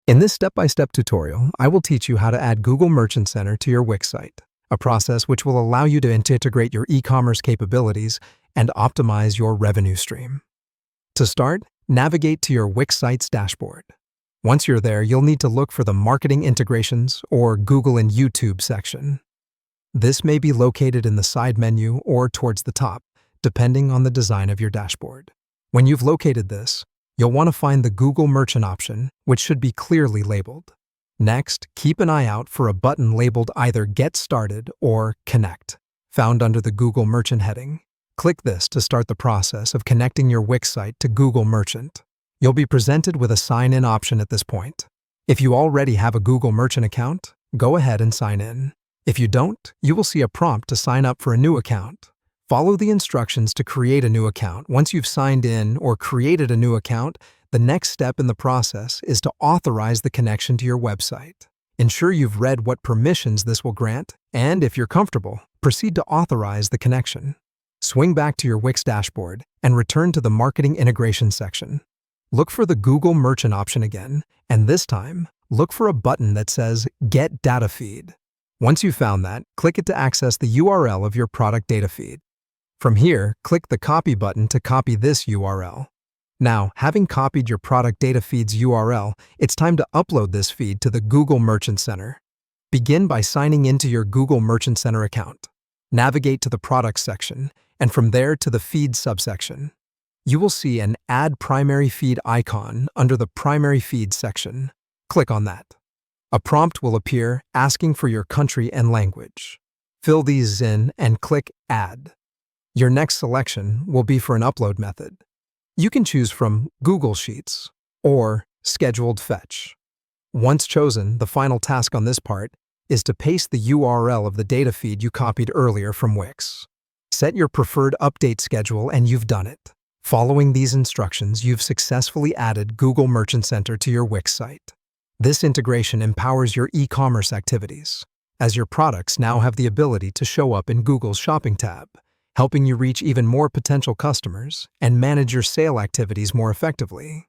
In this step-by-step tutorial, I will teach you how to add Google Merchant Center to your Wix site, a process which will allow you to integrate your e-commerce capabilities and optimize your revenue stream. To start, navigate to your Wix site's dashboard. Once you're there, you'll need to look for the Marketing Integrations or Google and YouTube section. This may be located in the side menu or towards the top, depending on the design of your dashboard. When you've located this, you'll want to find the Google Merchant option, which should be clearly labeled. Next, keep an eye out for a button labeled either Get Started or Connect, found under the Google Merchant heading. Click this to start the process of connecting your Wix site to Google Merchant. You'll be presented with a sign-in option at this point. If you already have a Google Merchant account, go ahead and sign in. If you don't, you will see a prompt to sign up for a new account. Follow the instructions to create a new account. Once you've signed in or created a new account, the next step in the process is to authorize the connection to your website. Ensure you've read what permissions this will grant, and if you're comfortable, proceed to authorize the connection. Swing back to your Wix dashboard and return to the Marketing Integration section. Look for the Google Merchant option again, and this time, look for a button that says Get Data Feed. Once you've found that, click it to access the URL of your product data feed. From here, click the Copy button to copy this URL. Now, having copied your product data feed's URL, it's time to upload this feed to the Google Merchant Center. Begin by signing into your Google Merchant Center account. Navigate to the Products section, and from there to the Feed subsection. You will see an Add Primary Feed icon under the Primary Feed section. Click on that. A prompt will appear asking for your country and language. Fill these in and click Add. Your next selection will be for an upload method. You can choose from Google Sheets or Scheduled Fetch. Once chosen, the final task on this part is to paste the URL of the data feed you copied earlier from Wix. Set your preferred update schedule and you've done it. Following these instructions, you've successfully added Google Merchant Center to your Wix site. This integration empowers your e-commerce activities, as your products now have the ability to show up in Google's Shopping tab, helping you reach even more potential customers and manage your sale activities more effectively.